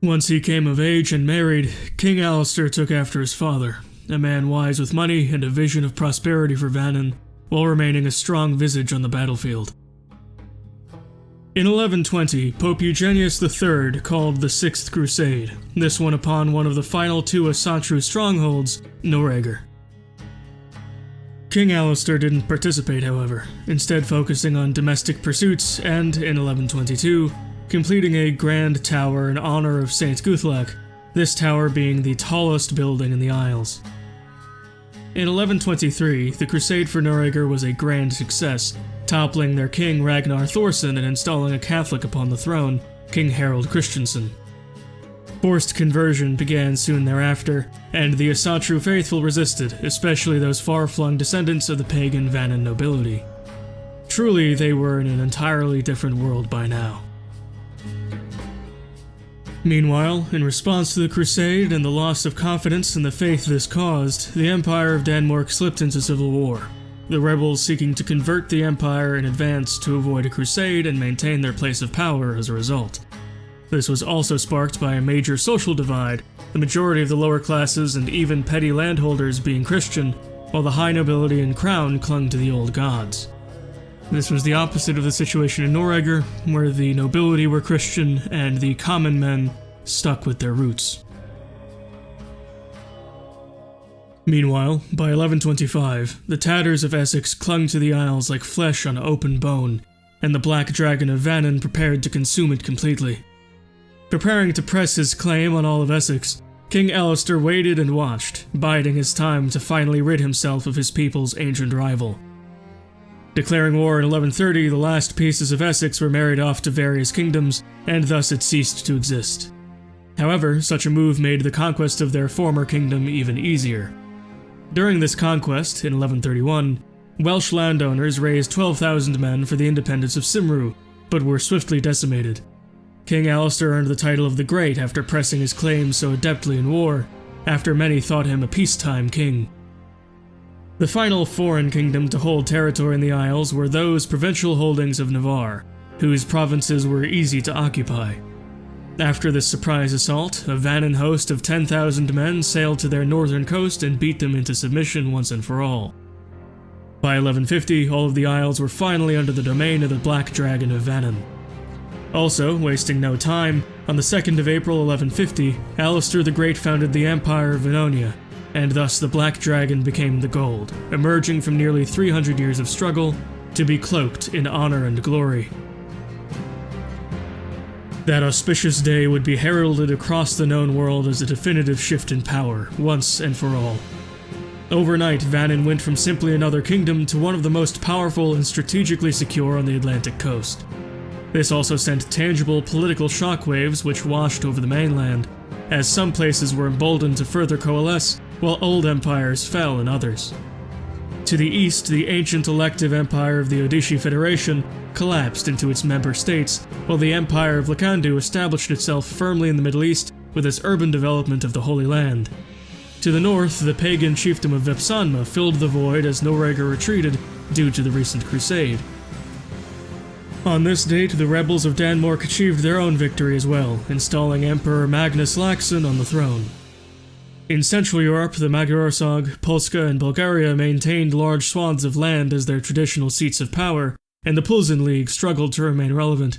Once he came of age and married, King Alistair took after his father, a man wise with money and a vision of prosperity for Vannin, while remaining a strong visage on the battlefield. In 1120, Pope Eugenius III called the Sixth Crusade, this one upon one of the final two Asatru strongholds, Noreager. King Alistair didn't participate, however, instead focusing on domestic pursuits and, in 1122, completing a grand tower in honor of St. Guthlac, this tower being the tallest building in the Isles. In 1123, the crusade for Noreager was a grand success, toppling their king Ragnar Thorson and installing a Catholic upon the throne, King Harold Christensen. Forced conversion began soon thereafter, and the Asatru faithful resisted, especially those far-flung descendants of the pagan Vannin nobility. Truly, they were in an entirely different world by now. Meanwhile, in response to the crusade and the loss of confidence in the faith this caused, the Empire of Denmark slipped into civil war, the rebels seeking to convert the empire in advance to avoid a crusade and maintain their place of power as a result. This was also sparked by a major social divide, the majority of the lower classes and even petty landholders being Christian, while the high nobility and crown clung to the old gods. This was the opposite of the situation in Noreager, where the nobility were Christian and the common men stuck with their roots. Meanwhile, by 1125, the tatters of Essex clung to the Isles like flesh on open bone, and the Black Dragon of Vannin prepared to consume it completely. Preparing to press his claim on all of Essex, King Alistair waited and watched, biding his time to finally rid himself of his people's ancient rival. Declaring war in 1130, the last pieces of Essex were married off to various kingdoms, and thus it ceased to exist. However, such a move made the conquest of their former kingdom even easier. During this conquest, in 1131, Welsh landowners raised 12,000 men for the independence of Cymru, but were swiftly decimated. King Alistair earned the title of the Great after pressing his claims so adeptly in war, after many thought him a peacetime king. The final foreign kingdom to hold territory in the Isles were those provincial holdings of Navarre, whose provinces were easy to occupy. After this surprise assault, a Vannin host of 10,000 men sailed to their northern coast and beat them into submission once and for all. By 1150, all of the Isles were finally under the domain of the Black Dragon of Vannin. Also, wasting no time, on the 2nd of April 1150, Alistair the Great founded the Empire of Vannonia, and thus the Black Dragon became the Gold, emerging from nearly 300 years of struggle to be cloaked in honor and glory. That auspicious day would be heralded across the known world as a definitive shift in power, once and for all. Overnight, Vannin went from simply another kingdom to one of the most powerful and strategically secure on the Atlantic coast. This also sent tangible political shockwaves which washed over the mainland, as some places were emboldened to further coalesce, while old empires fell in others. To the east, the ancient elective empire of the Odishi Federation collapsed into its member states, while the empire of Lakandu established itself firmly in the Middle East with its urban development of the Holy Land. To the north, the pagan chiefdom of Vepsanma filled the void as Noreager retreated due to the recent crusade. On this date, the rebels of Denmark achieved their own victory as well, installing Emperor Magnus Laxon on the throne. In Central Europe, the Magyarország, Polska, and Bulgaria maintained large swaths of land as their traditional seats of power, and the Pulzen League struggled to remain relevant.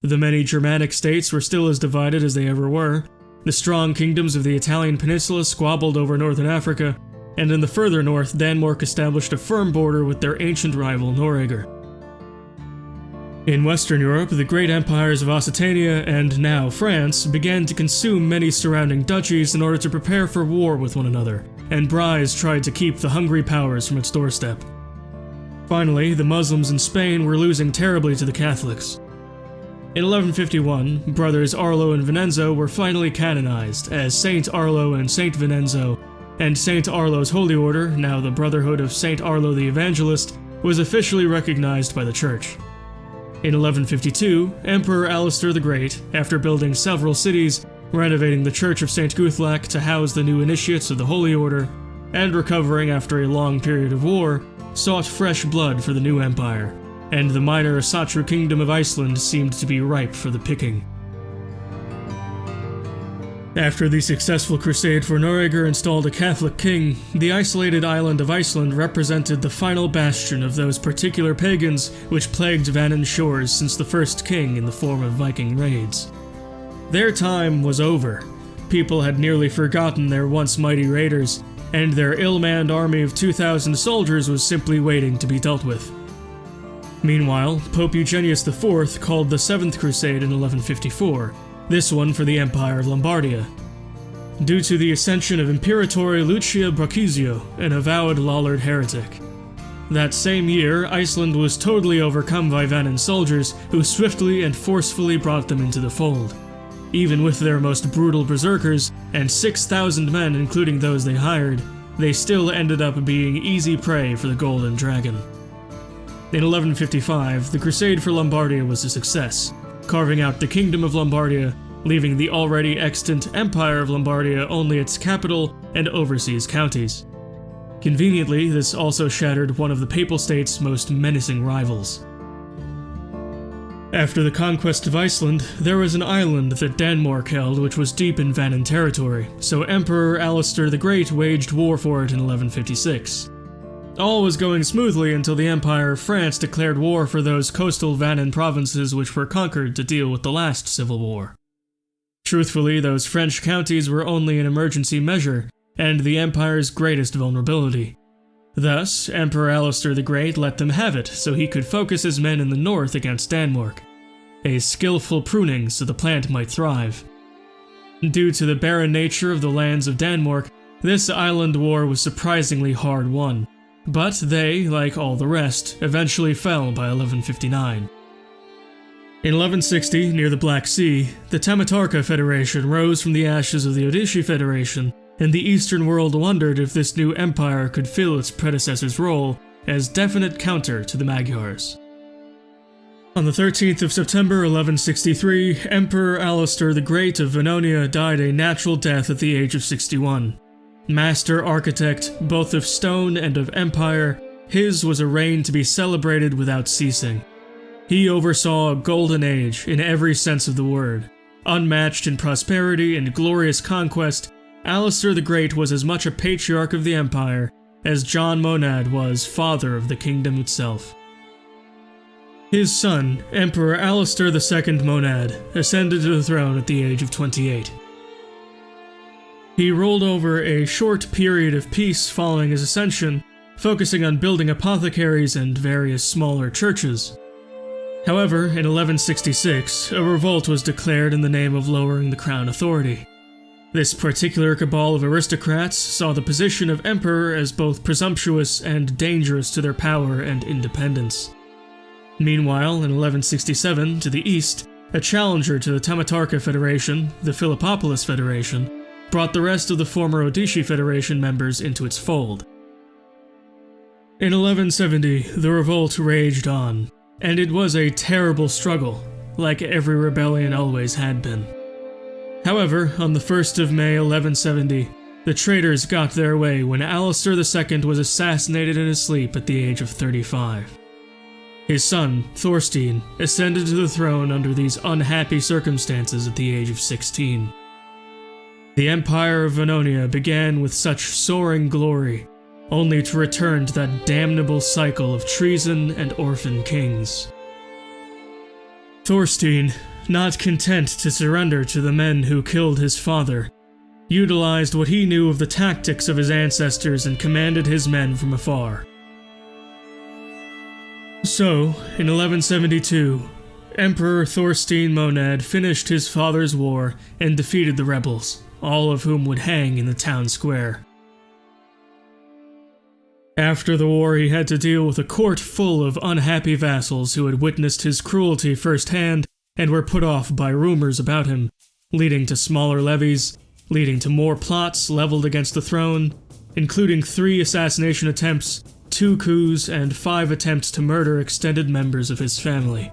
The many Germanic states were still as divided as they ever were. The strong kingdoms of the Italian peninsula squabbled over northern Africa, and in the further north, Denmark established a firm border with their ancient rival Noreager. In Western Europe, the great empires of Occitania and now France began to consume many surrounding duchies in order to prepare for war with one another, and Brise tried to keep the hungry powers from its doorstep. Finally, the Muslims in Spain were losing terribly to the Catholics. In 1151, brothers Arlo and Vincenzo were finally canonized as Saint Arlo and Saint Vincenzo, and Saint Arlo's holy order, now the Brotherhood of Saint Arlo the Evangelist, was officially recognized by the Church. In 1152, Emperor Alistair the Great, after building several cities, renovating the Church of St. Guthlac to house the new initiates of the Holy Order, and recovering after a long period of war, sought fresh blood for the new empire, and the minor Asatru kingdom of Iceland seemed to be ripe for the picking. After the successful crusade for Norregur installed a Catholic king, the isolated island of Iceland represented the final bastion of those particular pagans which plagued Vannin's shores since the first king in the form of Viking raids. Their time was over. People had nearly forgotten their once mighty raiders, and their ill-manned army of 2,000 soldiers was simply waiting to be dealt with. Meanwhile, Pope Eugenius IV called the Seventh Crusade in 1154, this one for the Empire of Lombardia. Due to the ascension of Imperatore Lucia Brachisio, an avowed Lollard heretic. That same year, Iceland was totally overcome by Vannin's soldiers, who swiftly and forcefully brought them into the fold. Even with their most brutal berserkers, and 6,000 men including those they hired, they still ended up being easy prey for the Golden Dragon. In 1155, the Crusade for Lombardia was a success, carving out the Kingdom of Lombardia, leaving the already extant Empire of Lombardia only its capital and overseas counties. Conveniently, this also shattered one of the Papal State's most menacing rivals. After the conquest of Iceland, there was an island that Denmark held which was deep in Vannin territory, so Emperor Alistair the Great waged war for it in 1156. All was going smoothly until the Empire of France declared war for those coastal Vannin provinces which were conquered to deal with the last civil war. Truthfully, those French counties were only an emergency measure, and the Empire's greatest vulnerability. Thus, Emperor Alistair the Great let them have it so he could focus his men in the north against Denmark. A skillful pruning so the plant might thrive. Due to the barren nature of the lands of Denmark, this island war was surprisingly hard won. But they, like all the rest, eventually fell by 1159. In 1160, near the Black Sea, the Tamatarka Federation rose from the ashes of the Odissi Federation, and the Eastern world wondered if this new empire could fill its predecessor's role as definite counter to the Magyars. On the 13th of September 1163, Emperor Alistair the Great of Vannonia died a natural death at the age of 61. Master architect, both of stone and of empire, his was a reign to be celebrated without ceasing. He oversaw a golden age in every sense of the word. Unmatched in prosperity and glorious conquest, Alistair the Great was as much a patriarch of the empire as John Monad was father of the kingdom itself. His son, Emperor Alistair II Monad, ascended to the throne at the age of 28. He ruled over a short period of peace following his ascension, focusing on building apothecaries and various smaller churches. However, in 1166, a revolt was declared in the name of lowering the crown authority. This particular cabal of aristocrats saw the position of emperor as both presumptuous and dangerous to their power and independence. Meanwhile, in 1167, to the east, a challenger to the Tamatarka Federation, the Philippopolis Federation, brought the rest of the former Odissi Federation members into its fold. In 1170, the revolt raged on, and it was a terrible struggle, like every rebellion always had been. However, on the 1st of May 1170, the traitors got their way when Alistair II was assassinated in his sleep at the age of 35. His son, Thorstein, ascended to the throne under these unhappy circumstances at the age of 16. The Empire of Vannonia began with such soaring glory, only to return to that damnable cycle of treason and orphan kings. Thorstein, not content to surrender to the men who killed his father, utilized what he knew of the tactics of his ancestors and commanded his men from afar. So, in 1172, Emperor Thorstein Monad finished his father's war and defeated the rebels, all of whom would hang in the town square. After the war, he had to deal with a court full of unhappy vassals who had witnessed his cruelty firsthand and were put off by rumors about him, leading to smaller levies, leading to more plots leveled against the throne, including 3 assassination attempts, 2 coups, and 5 attempts to murder extended members of his family.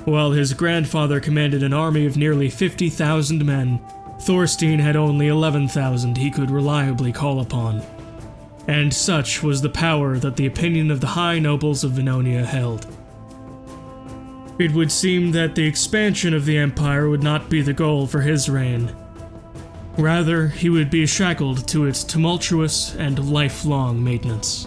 While his grandfather commanded an army of nearly 50,000 men, Thorstein had only 11,000 he could reliably call upon. And such was the power that the opinion of the high nobles of Vannonia held. It would seem that the expansion of the empire would not be the goal for his reign. Rather, he would be shackled to its tumultuous and lifelong maintenance.